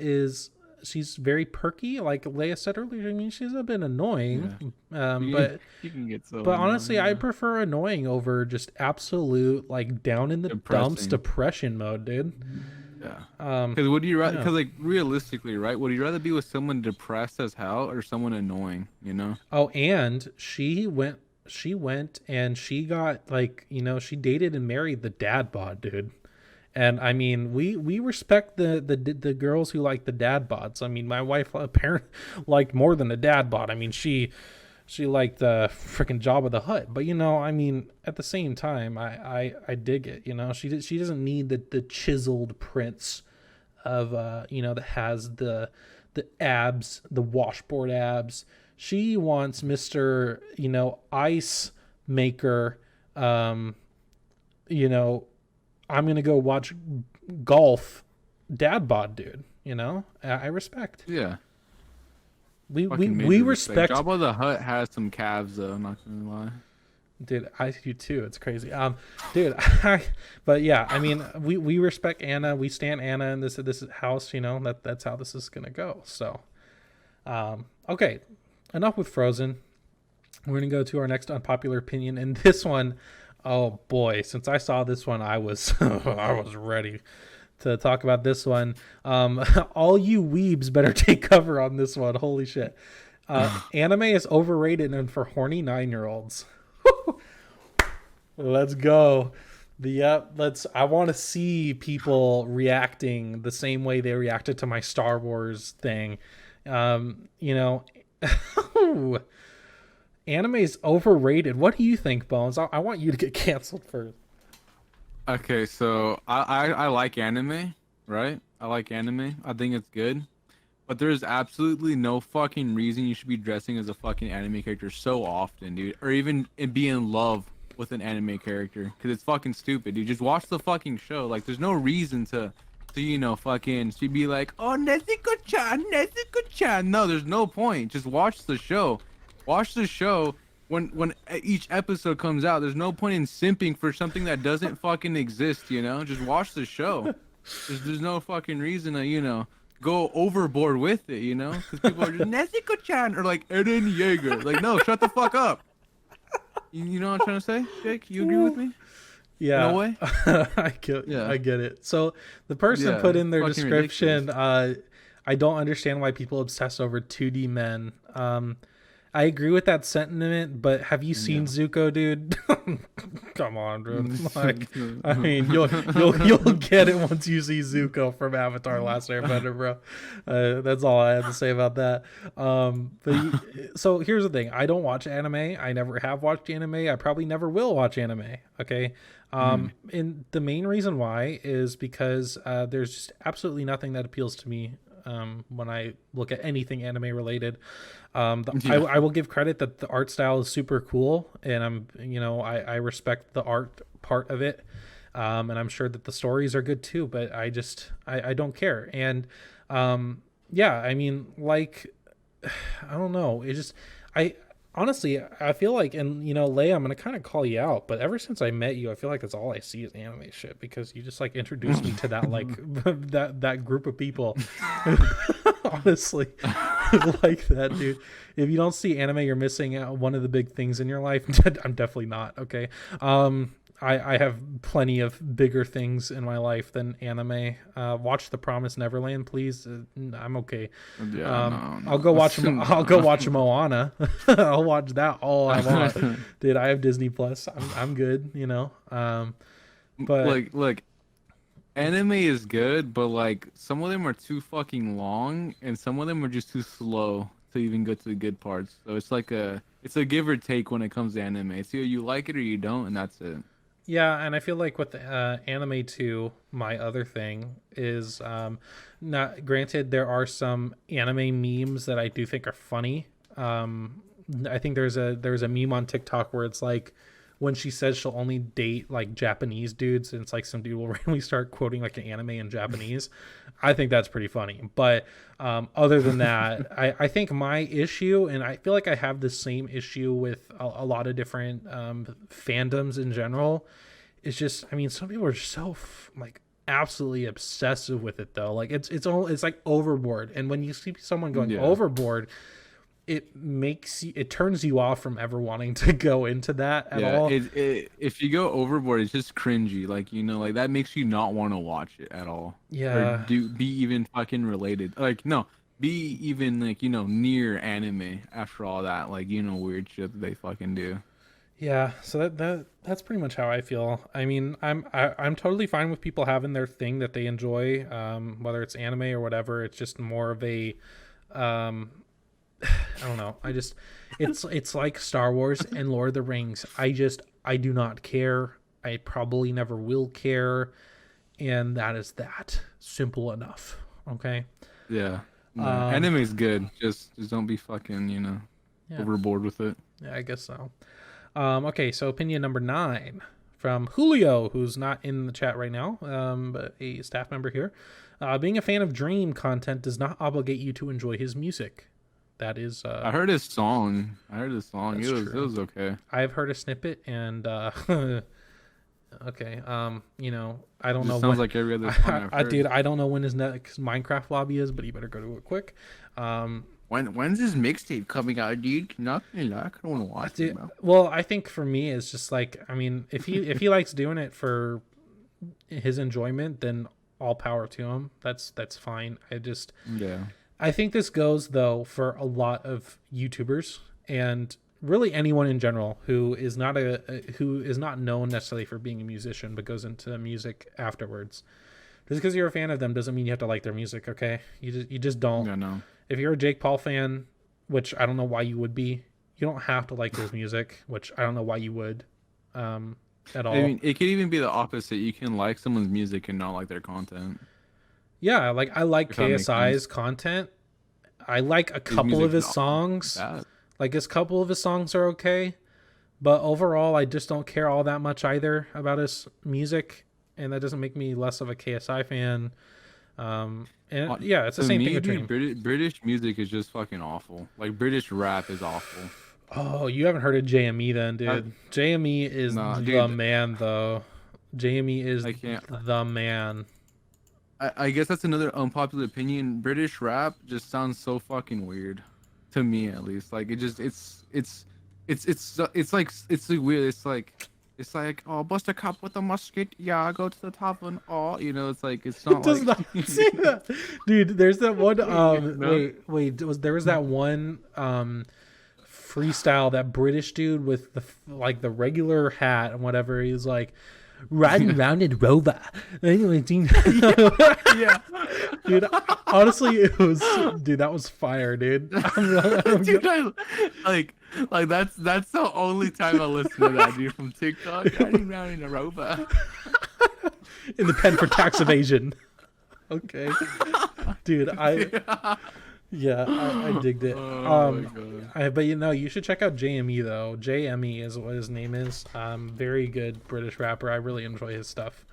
she's very perky, like Leia said earlier. I mean, she's a bit annoying. Yeah. But you can get so. But honestly, I prefer annoying over just absolute like down in the dumps depression mode, dude. Yeah. Because would you rather? Because like realistically, right? Would you rather be with someone depressed as hell or someone annoying? You know. Oh, and she went and she got like, you know, she dated and married the dad bod, dude. And I mean, we respect the girls who like the dad bods. I mean, my wife apparently liked more than a dad bod. I mean, she liked the freaking Jabba the Hutt. But you know, I mean, at the same time, I dig it. You know, she doesn't need the chiseled prince of you know, that has the abs, the washboard abs. She wants Mr. you know, ice maker. You know, I'm gonna go watch golf, dad bod, dude. You know, I respect. Yeah. We respect. Jabba the Hutt has some calves, though. I'm not gonna lie. Dude, I do too. It's crazy. Dude, but yeah, I mean, we respect Anna. We stand Anna in this house. You know, that's how this is gonna go. So, okay, enough with Frozen. We're gonna go to our next unpopular opinion, and this one. Oh boy, since I saw this one, I was I was ready to talk about this one. All you weebs better take cover on this one. Holy shit. Anime is overrated and for horny 9-year-olds. Let's go. I want to see people reacting the same way they reacted to my Star Wars thing. You know, anime is overrated. What do you think, Bones? I want you to get canceled first. Okay, so I like anime, right? I like anime. I think it's good. But there's absolutely no fucking reason you should be dressing as a fucking anime character so often, dude. Or even be in love with an anime character. Because it's fucking stupid, dude. Just watch the fucking show. Like, there's no reason to you know, fucking, she'd be like, oh, Nezuko-chan, Nezuko-chan. No, there's no point. Just watch the show. Watch the show. When each episode comes out, there's no point in simping for something that doesn't fucking exist, you know? Just watch the show. There's no fucking reason to, you know, go overboard with it, you know? Because people are just, Nezuko-chan, or like, Eren Yeager. Like, no, shut the fuck up. You know what I'm trying to say, Jake? You agree with me? Yeah. No way? I get it. So the person put in their description, I don't understand why people obsess over 2D men. I agree with that sentiment, but have you seen Zuko, dude? Come on, bro. Like, I mean, you'll get it once you see Zuko from Avatar: Last Airbender, bro. That's all I have to say about that. So here's the thing: I don't watch anime. I never have watched anime. I probably never will watch anime. Okay. And the main reason why is because there's just absolutely nothing that appeals to me when I look at anything anime related. I will give credit that the art style is super cool, and I respect the art part of it, and I'm sure that the stories are good too, but I don't care. And I mean, like, I don't know, honestly, I feel like, and Leia, I'm gonna kind of call you out, but ever since I met you, I feel like that's all I see is anime shit, because you just like introduced me to that like that group of people. Honestly, like that, dude. If you don't see anime, you're missing out one of the big things in your life. I'm definitely not. Okay. I have plenty of bigger things in my life than anime. Watch The Promised Neverland, please. I'm okay. Yeah, no. I'll go watch I'll go watch Moana. I'll watch that all I want. Dude, I have Disney Plus. I'm good, but like anime is good, but like some of them are too fucking long, and some of them are just too slow to even get to the good parts. So it's like it's a give or take when it comes to anime. It's either you like it or you don't, and that's it. Yeah, and I feel like with anime too, my other thing is not granted, there are some anime memes that I do think are funny. I think there's a meme on TikTok where it's like when she says she'll only date like Japanese dudes, and it's like some dude will randomly start quoting like an anime in Japanese. I think that's pretty funny. But other than that, I think my issue, and I feel like I have the same issue with a lot of different fandoms in general, is just, I mean, some people are so like absolutely obsessive with it though. Like it's like overboard, and when you see someone going overboard, it turns you off from ever wanting to go into that at all. If you go overboard, it's just cringy. Like, like that makes you not want to watch it at all. Yeah. Or be even fucking related. Like, no, be even like, near anime after all that. Like, weird shit that they fucking do. Yeah. So that's pretty much how I feel. I mean, I'm totally fine with people having their thing that they enjoy, whether it's anime or whatever. It's just more of a, I don't know. It's like Star Wars and Lord of the Rings. I do not care. I probably never will care. And that is that. Simple enough. Okay. Yeah. Anime is good. Just don't be fucking, overboard with it. Yeah, I guess so. Okay. So opinion number 9 from Julio, who's not in the chat right now, but a staff member here. Being a fan of Dream content does not obligate you to enjoy his music. That is I heard his song. It was okay. I've heard a snippet, and okay. I don't know. Sounds like every other song I've heard. Dude, I don't know when his next Minecraft lobby is, but you better go to it quick. When's his mixtape coming out, dude? Not gonna lie, I don't want to watch it. Well, I think for me, it's just like, I mean, if he likes doing it for his enjoyment, then all power to him. That's fine. I think this goes though for a lot of YouTubers and really anyone in general who is not known necessarily for being a musician, but goes into music afterwards. Just because you're a fan of them doesn't mean you have to like their music. Okay, you just don't. Yeah, no. If you're a Jake Paul fan, which I don't know why you would be, you don't have to like his music, which I don't know why you would at all. I mean, it could even be the opposite. You can like someone's music and not like their content. Yeah, like I like KSI's content. I like a couple of his songs. Like his couple of his songs are okay, but overall I just don't care all that much either about his music, and that doesn't make me less of a KSI fan. It's the same thing with Dream. British music is just fucking awful. Like British rap is awful. Oh, you haven't heard of JME then, dude. JME is the man though. JME is the man. I guess that's another unpopular opinion. British rap just sounds so fucking weird, to me at least. Like it's weird. It's like oh, bust a cop with a musket. Yeah, go to the top and all. It's like it's not. It does not say that, dude. There's that one. There was that one freestyle, that British dude with the regular hat and whatever. He's like riding around in a rover. Yeah. Dude, honestly, that was fire, dude. Dude, that's the only time I listen to that dude from TikTok. Riding around in a rover. In the pen for tax evasion. Okay. Dude, I digged it. Oh my God. But you should check out JME though. JME is what his name is. Very good British rapper. I really enjoy his stuff.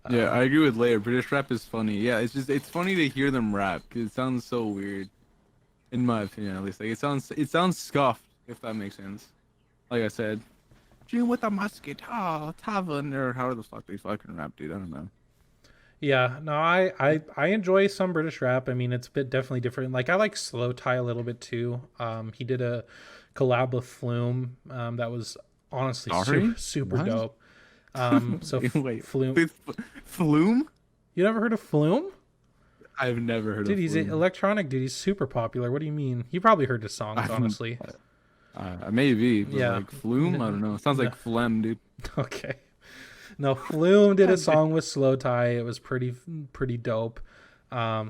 Yeah, I agree with Leia. British rap is funny. Yeah, it's funny to hear them rap because it sounds so weird, in my opinion at least. Like it sounds scuffed, if that makes sense. Like I said, "Dream with a musket, tavern," or however the fuck they fucking rap, dude. I don't know. Yeah, no, I enjoy some British rap. I mean, it's a bit definitely different. Like I like Slow Tie a little bit too. He did a collab with Flume. That was honestly super dope. So Wait, Flume. Flume? You never heard of Flume? I've never heard of Dude, he's Flume. electronic, dude. He's super popular. What do you mean? You probably heard his songs, honestly. Maybe. But Yeah. like Flume? I don't know. It sounds like phlegm, dude. Okay. No, Flume did a song with Slow Tie. It was pretty dope.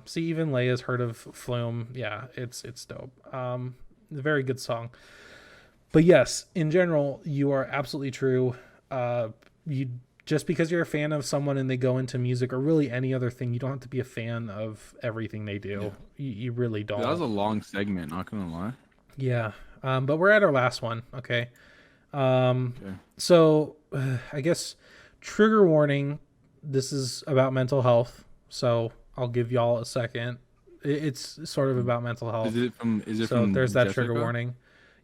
See, even Leia's heard of Flume. Yeah, it's dope. A very good song. But yes, in general, you are absolutely true. You just because you're a fan of someone and they go into music or really any other thing, you don't have to be a fan of everything they do. Yeah. You really don't. That was a long segment, not gonna lie. Yeah. But we're at our last one. Okay. So I guess trigger warning. This is about mental health. So I'll give y'all a second. It's sort of about mental health. Is it from there's that Jessica? trigger warning.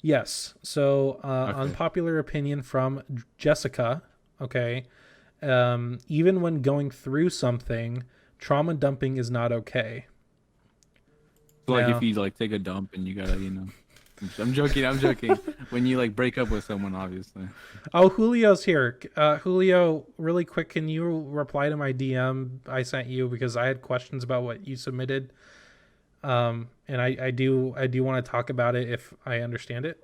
Yes. So Okay. unpopular opinion from Jessica. Okay. Even when going through something, trauma dumping is not okay. So like Now- if you like take a dump and you gotta, I'm joking. When you like break up with someone, obviously. Oh, Julio's here. Julio, really quick, can you reply to my DM I sent you because I had questions about what you submitted. And I do want to talk about it if I understand it.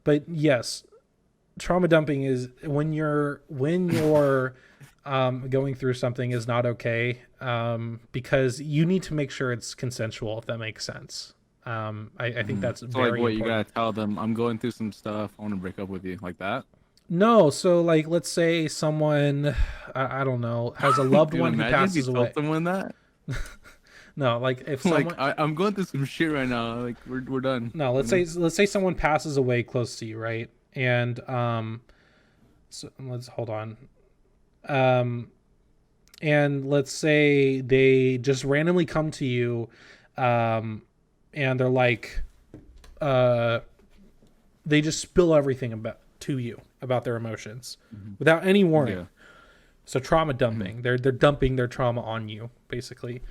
But yes, trauma dumping is when you're going through something is not okay. Because you need to make sure it's consensual, if that makes sense. I think that's So very like what you important. gotta tell them, I'm going through some stuff, I want to break up with you, like that. No, so like let's say someone I don't know has a loved Dude, one who imagine passes if you away. told someone that. No, like if someone I'm going through some shit right now. Like we're done. no, let's say someone passes away close to you, right? And so let's hold on. And let's say they just randomly come to you, and they're like, they just spill everything about their emotions without any warning. Yeah. So trauma dumping. They're dumping their trauma on you, basically.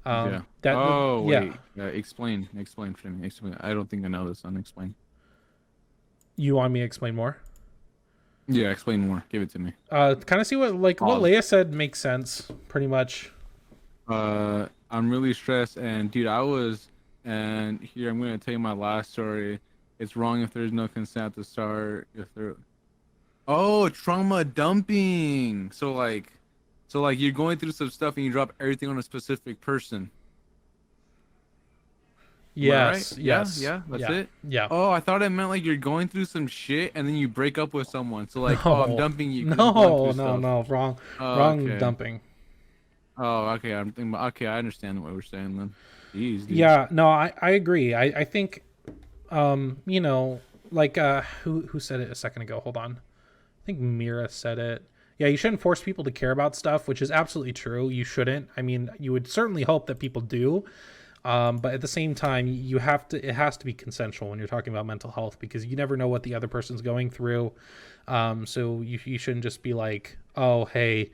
Yeah. Wait. Explain for me. Explain. I don't think I know this. Unexplain. You want me to explain more? Yeah, explain more. Give it to me. Kind of see what what Leia said makes sense, pretty much. I'm really stressed, and dude, and here I'm gonna tell you my last story. It's wrong if there's no consent to start. Trauma dumping. So like you're going through some stuff and you drop everything on a specific person. Yes. Right? Yes. Yeah. That's it. Yeah. Oh, I thought it meant like you're going through some shit and then you break up with someone. So like, No. I'm dumping you. 'cause I'm going through stuff. Wrong. Oh, Wrong okay. dumping. Oh, okay. Okay, I understand what we're saying then. Jeez, dude. Yeah. No, I agree. I think, like who said it a second ago? Hold on. I think Mira said it. Yeah, you shouldn't force people to care about stuff, which is absolutely true. You shouldn't. I mean, you would certainly hope that people do. But at the same time, it has to be consensual when you're talking about mental health because you never know what the other person's going through. So you shouldn't just be like, oh, hey,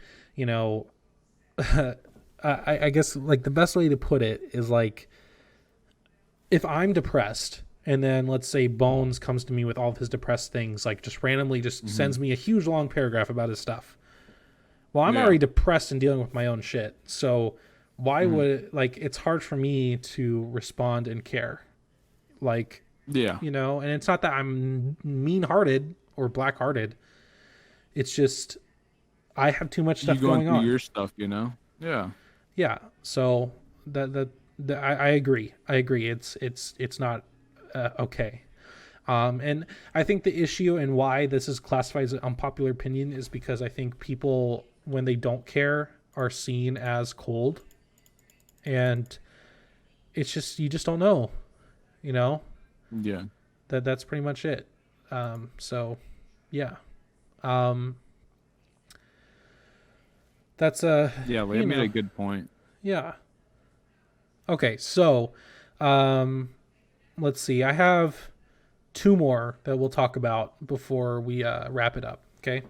I guess like the best way to put it is like, if I'm depressed and then let's say Bones comes to me with all of his depressed things, like just randomly sends me a huge long paragraph about his stuff. Well, I'm already depressed and dealing with my own shit. So why would it's hard for me to respond and care. Like Yeah. And it's not that I'm mean-hearted or black-hearted. It's just I have too much You stuff going going through on. your stuff, Yeah. Yeah. So I agree. I agree. It's not okay. And I think the issue and why this is classified as an unpopular opinion is because I think people, when they don't care, are seen as cold, and it's just you just don't know, you know. Yeah. That's pretty much it. So, yeah. Um, that's Yeah, Leah made a good point. Yeah. Okay, so let's see. I have two more that we'll talk about before we wrap it up. Okay.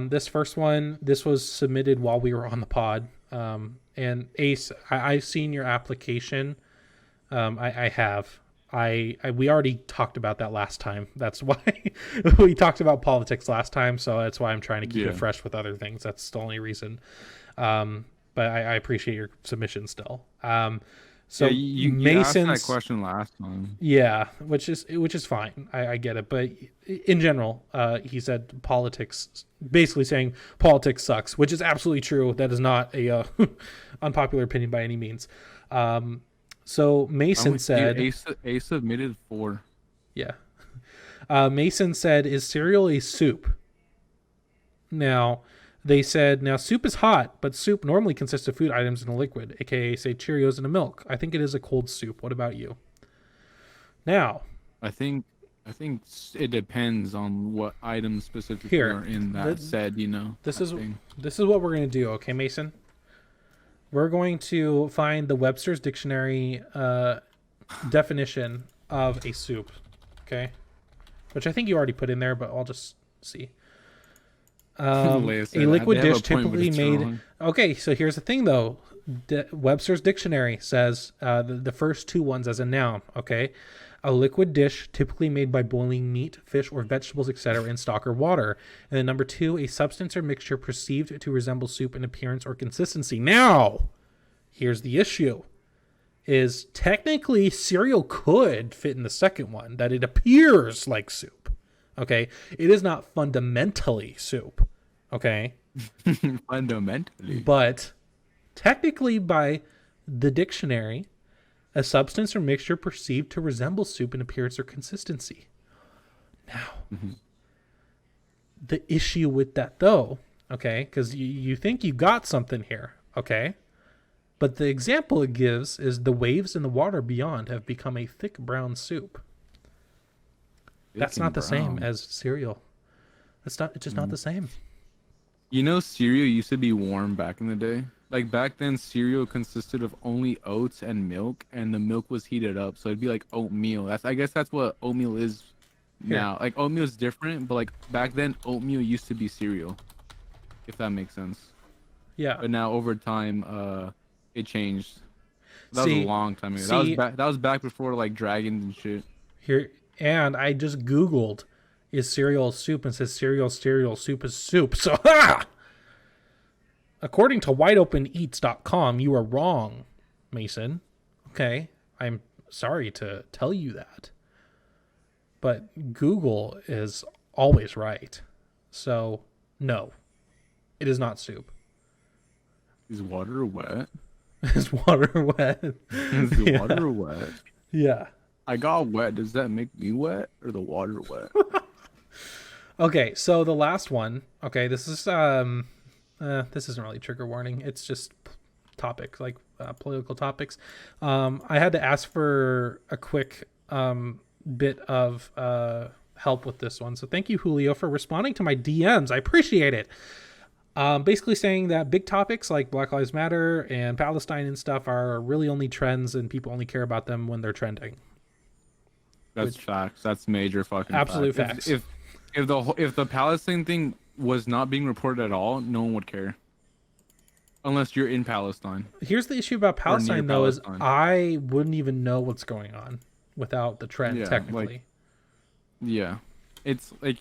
This first one, this was submitted while we were on the pod. And Ace, I've seen your application. I have. We already talked about that last time. That's why we talked about politics last time. So that's why I'm trying to keep it fresh with other things. That's the only reason. But I appreciate your submission still. So you Mason's asked that question last time. Yeah, which is fine. I get it, but in general, he said politics, basically saying politics sucks, which is absolutely true. That is not a unpopular opinion by any means. So Mason said, A submitted 4. Yeah. Mason said, "Is cereal a soup?" Now, they said, now soup is hot, but soup normally consists of food items in a liquid, aka say Cheerios and a milk. I think it is a cold soup. What about you? Now, I think it depends on what items specifically are in that said, This is what we're going to do, okay, Mason? We're going to find the Webster's Dictionary definition of a soup, okay? Which I think you already put in there, but I'll just see. A liquid dish typically made. Okay, so here's the thing, though. Webster's Dictionary says the first two ones as a noun. Okay, a liquid dish typically made by boiling meat, fish, or vegetables, etc., in stock or water. And then number 2, a substance or mixture perceived to resemble soup in appearance or consistency. Now, here's the issue: is technically cereal could fit in the second one, that it appears like soup. Okay, it is not fundamentally soup. Okay, fundamentally, but technically, by the dictionary, a substance or mixture perceived to resemble soup in appearance or consistency. Now, the issue with that, though, okay, because you think you got something here, okay, but the example it gives is the waves in the water beyond have become a thick brown soup. That's not the same as cereal. It's just not the same. Cereal used to be warm back in the day. Like back then, cereal consisted of only oats and milk, and the milk was heated up, so it'd be like oatmeal. I guess that's what oatmeal is now. Like oatmeal is different, but like back then, oatmeal used to be cereal. If that makes sense. Yeah. But now over time, it changed. That was a long time ago. That was back before like dragons and shit. Here. And I just Googled, is cereal soup, and says cereal soup is soup. So, according to wideopeneats.com, you are wrong, Mason. Okay, I'm sorry to tell you that. But Google is always right. So, no, it is not soup. Is water wet? Is water wet? Is water wet? Yeah. I got wet. Does that make me wet or the water wet? Okay, so the last one. Okay, this is this isn't really trigger warning. It's just topic, like political topics. I had to ask for a quick bit of help with this one. So thank you, Julio, for responding to my DMs. I appreciate it. Basically saying that big topics like Black Lives Matter and Palestine and stuff are really only trends, and people only care about them when they're trending. That's facts. That's major fucking absolute facts. If the Palestine thing was not being reported at all, no one would care. Unless you're in Palestine. Here's the issue about Palestine, though, is I wouldn't even know what's going on without the trend, technically. Yeah. It's like,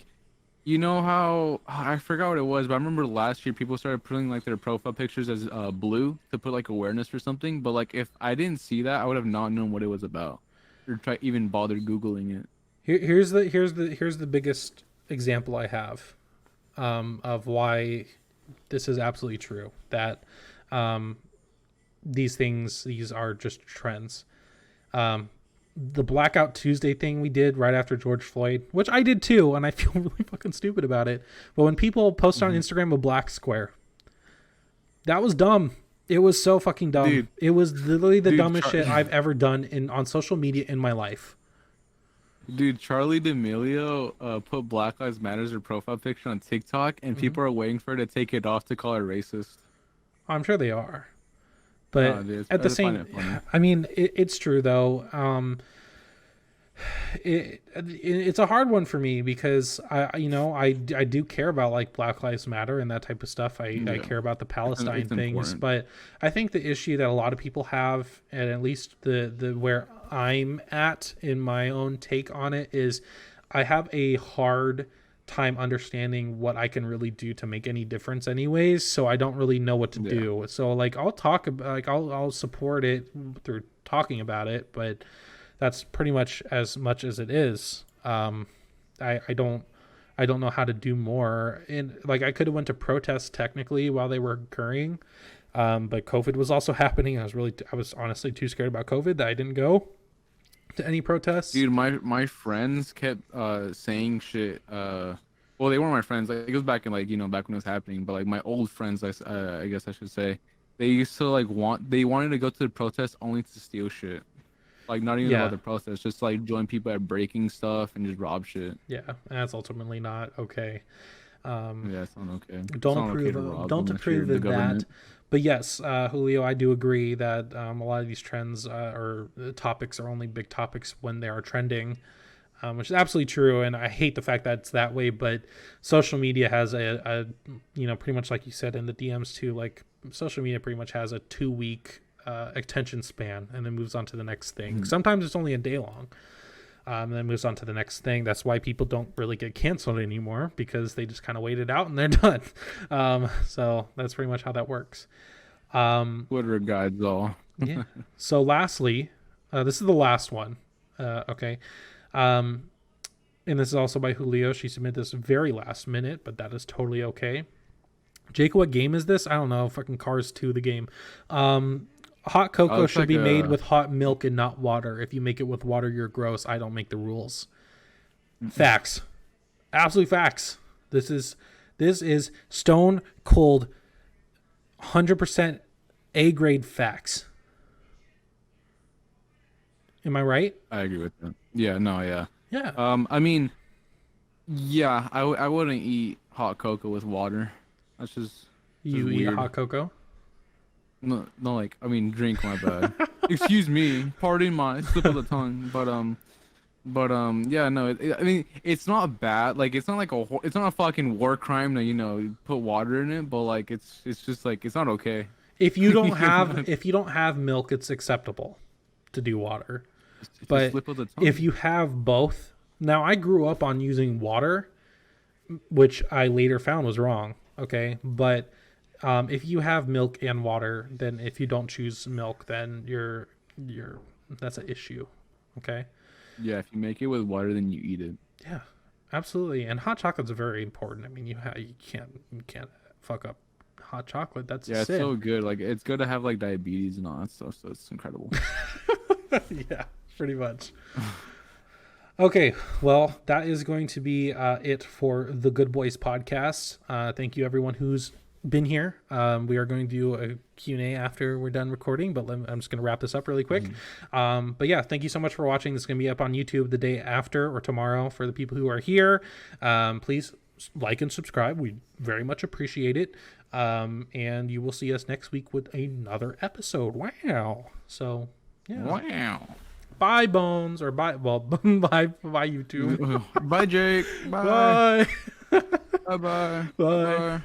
how I forgot what it was, but I remember last year people started putting like their profile pictures as blue to put like awareness or something. But like if I didn't see that, I would have not known what it was about. or try even bother googling it. Here's the biggest example I have of why this is absolutely true, that these are just trends. The Blackout Tuesday thing we did right after George Floyd, which I did too, and I feel really fucking stupid about it. But when people post on Instagram a black square, that was dumb. It was so fucking dumb. Dude, it was literally the dumbest shit I've ever done on social media in my life. Dude, Charlie D'Amelio put Black Lives Matter as her profile picture on TikTok, and people are waiting for her to take it off to call her racist. I'm sure they are. But at the same, I mean, it's true though. It's a hard one for me because I do care about like Black Lives Matter and that type of stuff. I care about the Palestine things, important. But I think the issue that a lot of people have, and at least the where I'm at in my own take on it, is I have a hard time understanding what I can really do to make any difference anyways, so I don't really know what to do. So like I'll talk about, like I'll support it through talking about it, but that's pretty much as it is. I don't know how to do more. And like I could have went to protests technically while they were occurring, but COVID was also happening. I was honestly too scared about COVID that I didn't go to any protests. Dude, my friends kept saying shit. Well, they weren't my friends. Like, it goes back in like back when it was happening. But like my old friends, I guess I should say, they used to like wanted to go to the protest only to steal shit. Like not even about the protest, just like join people at breaking stuff and just rob shit. Yeah, that's ultimately not okay. It's not okay. Don't approve of that. But yes, Julio, I do agree that a lot of these trends or topics are only big topics when they are trending, which is absolutely true. And I hate the fact that it's that way. But social media has a pretty much like you said in the DMs too, like social media pretty much has a 2-week attention span and then moves on to the next thing. Sometimes it's only a day long. And then moves on to the next thing. That's why people don't really get canceled anymore, because they just kind of wait it out and they're done. So that's pretty much how that works. Twitter guides all. Yeah. So lastly, this is the last one. Okay. And this is also by Julio. She submitted this very last minute, but that is totally okay. Jake, what game is this? I don't know. Fucking Cars 2, the game. Hot cocoa should be made with hot milk and not water. If you make it with water, you're gross. I don't make the rules. Facts. Absolute facts. This is stone cold 100% A grade facts. Am I right? I agree with that. Yeah, no, yeah. Yeah. I mean, yeah, I wouldn't eat hot cocoa with water. That's just you eat hot cocoa? No, like, I mean, drink, my bad. Excuse me, pardon my slip of the tongue, but yeah, no, I mean, it's not bad. Like, it's not like it's not a fucking war crime to put water in it, but like, it's just like, it's not okay. If you don't have milk, it's acceptable to do water, but if you have both, now I grew up on using water, which I later found was wrong. Okay, but if you have milk and water, then if you don't choose milk, then you're that's an issue. Okay. Yeah, if you make it with water, then you eat it. Yeah, absolutely. And hot chocolate's very important. I mean, you can't fuck up hot chocolate. That's it's so good. Like, it's good to have like diabetes and all that stuff. So it's incredible. Yeah, pretty much. Okay, well, that is going to be it for the Good Boys podcast. Thank you, everyone who's been here. We are going to do a Q&A after we're done recording, but I'm just going to wrap this up really quick. But yeah, thank you so much for watching. This is going to be up on YouTube the day after or tomorrow for the people who are here. Please like and subscribe. We very much appreciate it. And you will see us next week with another episode. Wow. So, yeah. Wow. Bye, Bones, or bye YouTube. Bye, Jake. Bye. Bye-bye. Bye. Bye-bye.